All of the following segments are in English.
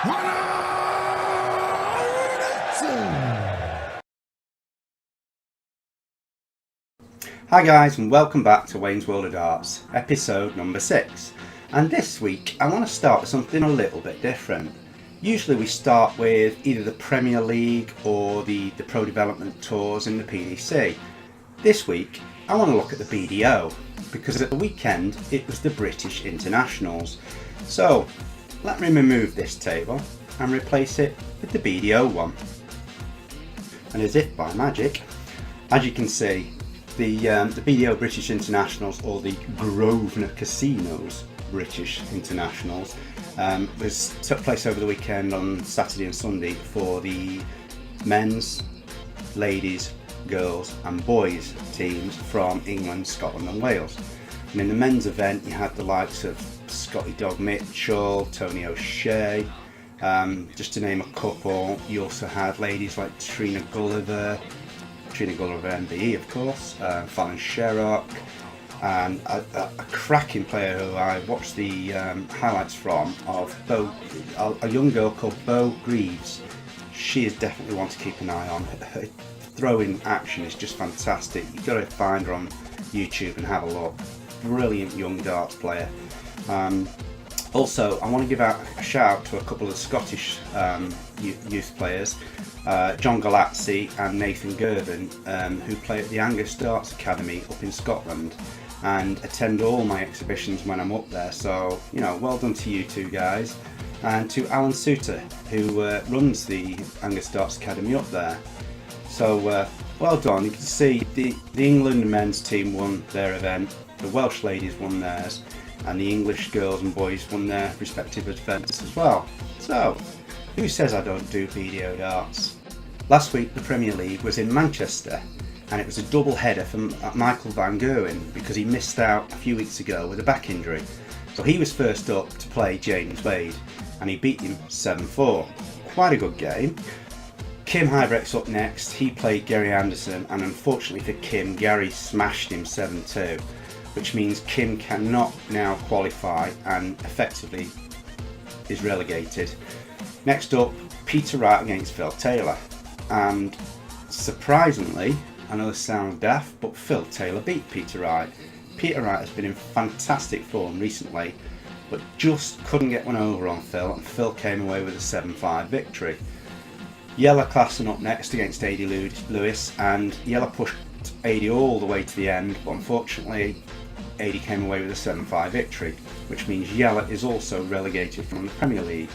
Hi guys, and welcome back to Wayne's World of Darts, episode number 6. And this week I want to start with something a little bit different. Usually we start with either the Premier League or the Pro Development Tours in the PDC. This week I want to look at the BDO, because at the weekend it was the British Internationals. So let me remove this table and replace it with the BDO one. And as if by magic, as you can see, the BDO British Internationals, or the Grosvenor Casinos British Internationals, took place over the weekend on Saturday and Sunday for the men's, ladies, girls and boys teams from England, Scotland and Wales. And in the men's event you had the likes of Scotty Dog Mitchell, Tony O'Shea, just to name a couple. You also had ladies like Trina Gulliver MBE of course, Fallon Sherrock, and a cracking player who I watched the highlights from, of a young girl called Bo Greaves. She is definitely one to keep an eye on. Her throwing action is just fantastic. You've got to find her on YouTube and have a look. Brilliant young darts player. Also, I want to give out a shout out to a couple of Scottish youth players, John Galazzi and Nathan Gerwen, who play at the Angus Darts Academy up in Scotland and attend all my exhibitions when I'm up there. So, you know, well done to you two guys, and to Alan Suter, who runs the Angus Darts Academy up there. So, well done. You can see the England men's team won their event, the Welsh ladies won theirs, and the English girls and boys won their respective events as well. So, who says I don't do BDO darts? Last week the Premier League was in Manchester, and it was a double header for Michael van Gerwen because he missed out a few weeks ago with a back injury. So he was first up to play James Wade, and he beat him 7-4. Quite a good game. Kim Huybrecht's up next. He played Gary Anderson, and unfortunately for Kim, Gary smashed him 7-2. Which means Kim cannot now qualify and effectively is relegated. Next up, Peter Wright against Phil Taylor. And surprisingly, I know this sounds daft, but Phil Taylor beat Peter Wright. Peter Wright has been in fantastic form recently, but just couldn't get one over on Phil, and Phil came away with a 7-5 victory. Yella Klassen up next against Adi Lewis, and Yella pushed Adi all the way to the end, but unfortunately Adi came away with a 7-5 victory, which means Yella is also relegated from the Premier League,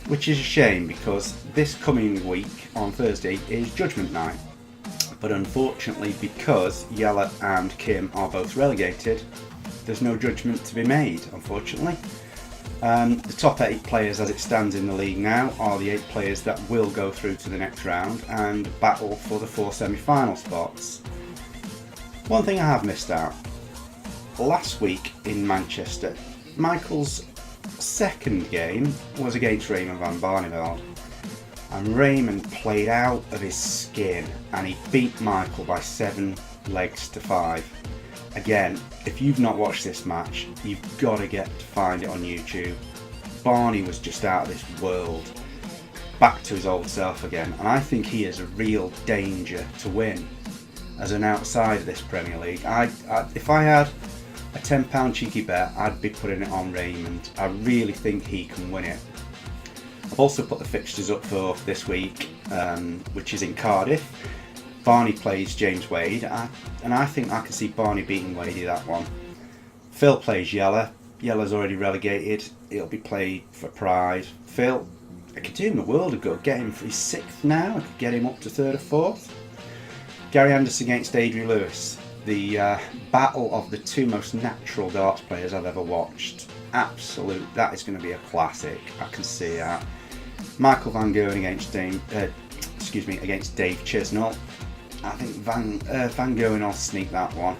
which is a shame because this coming week on Thursday is Judgment Night. But unfortunately, because Yella and Kim are both relegated, there's no judgment to be made, unfortunately. The top 8 players as it stands in the league now are the 8 players that will go through to the next round and battle for the 4 semi-final spots. One thing I have missed out. Last week in Manchester, Michael's second game was against Raymond van Barneveld, and Raymond played out of his skin and he beat Michael by 7 legs to 5. Again, if you've not watched this match, you've got to get to find it on YouTube. Barney was just out of this world, back to his old self again, and I think he is a real danger to win as an outsider of this Premier League. If I had a £10 cheeky bet, I'd be putting it on Raymond. I really think he can win it. I've also put the fixtures up for this week, which is in Cardiff. Barney plays James Wade, and I think I can see Barney beating Wadey that one. Phil plays Yella. Yella's already relegated. It'll be played for pride. Phil, I could do him the world of good. Get him for his 6th now. I could get him up to 3rd or 4th. Gary Anderson against Adrian Lewis. The battle of the 2 most natural darts players I've ever watched. Absolute, that is going to be a classic. I can see that. Michael van Gerwen against against Dave Chisnall. I think Van Gerwen will sneak that one.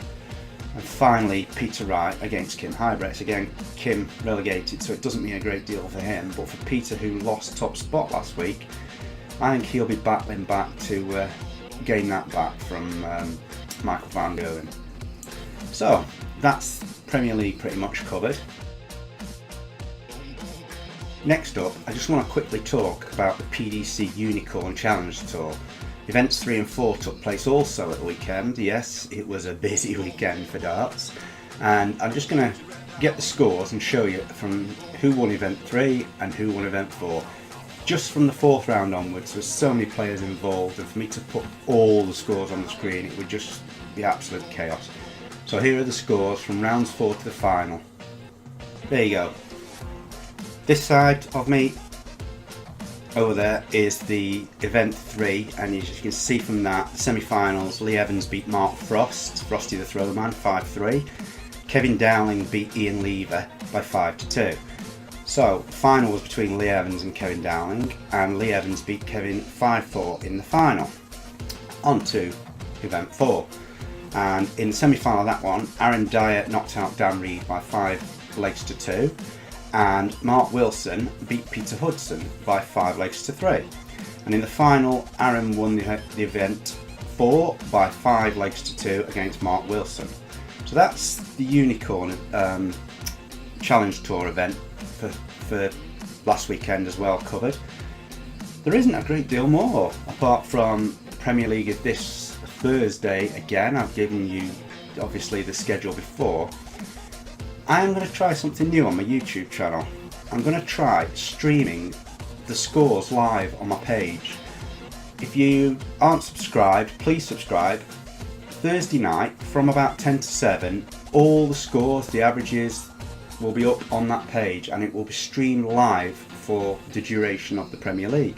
And finally, Peter Wright against Kim Huybrecht. Again, Kim relegated, so it doesn't mean a great deal for him. But for Peter, who lost top spot last week, I think he'll be battling back to gain that back from Michael van Gerwen. So that's Premier League pretty much covered. Next up, I just want to quickly talk about the PDC Unicorn Challenge Tour. Events 3 and 4 took place also at the weekend. Yes, it was a busy weekend for darts. And I'm just going to get the scores and show you from who won event 3 and who won event 4. Just from the 4th round onwards, there's so many players involved, and for me to put all the scores on the screen, it would just be absolute chaos. So here are the scores from rounds 4 to the final. There you go. This side of me over there is the event 3, and as you can see from that, the semi-finals, Lee Evans beat Mark Frost, Frosty the Throwman, 5-3. Kevin Dowling beat Ian Lever by 5-2. So the final was between Lee Evans and Kevin Dowling, and Lee Evans beat Kevin 5-4 in the final. On to event 4. And in the semi-final of that one, Aaron Dyer knocked out Dan Reed by 5 legs to 2. And Mark Wilson beat Peter Hudson by 5 legs to 3. And in the final, Aaron won the event 4 by 5 legs to 2 against Mark Wilson. So that's the Unicorn Challenge Tour event for last weekend as well covered. There isn't a great deal more apart from the Premier League is this Thursday again. I've given you obviously the schedule before. I am going to try something new on my YouTube channel. I'm going to try streaming the scores live on my page. If you aren't subscribed, please subscribe. Thursday night from about 10 to 7, all the scores, the averages will be up on that page, and it will be streamed live for the duration of the Premier League.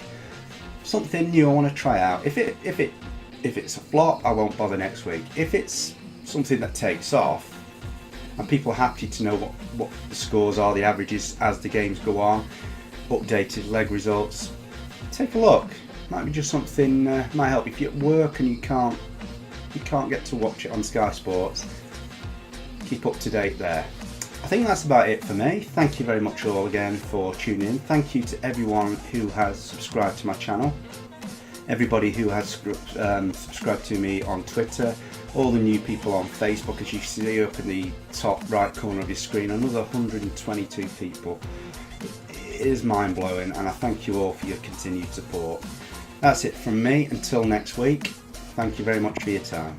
Something new I want to try out. If it's a flop, I won't bother next week. If it's something that takes off, and people are happy to know what the scores are, the averages as the games go on, updated leg results, take a look. Might be just something might help if you're at work and you can't get to watch it on Sky Sports. Keep up to date there. I think that's about it for me. Thank you very much all again for tuning in. Thank you to everyone who has subscribed to my channel, everybody who has subscribed to me on Twitter, all the new people on Facebook, as you see up in the top right corner of your screen, another 122 people. It is mind-blowing, and I thank you all for your continued support. That's it from me. Until next week, thank you very much for your time.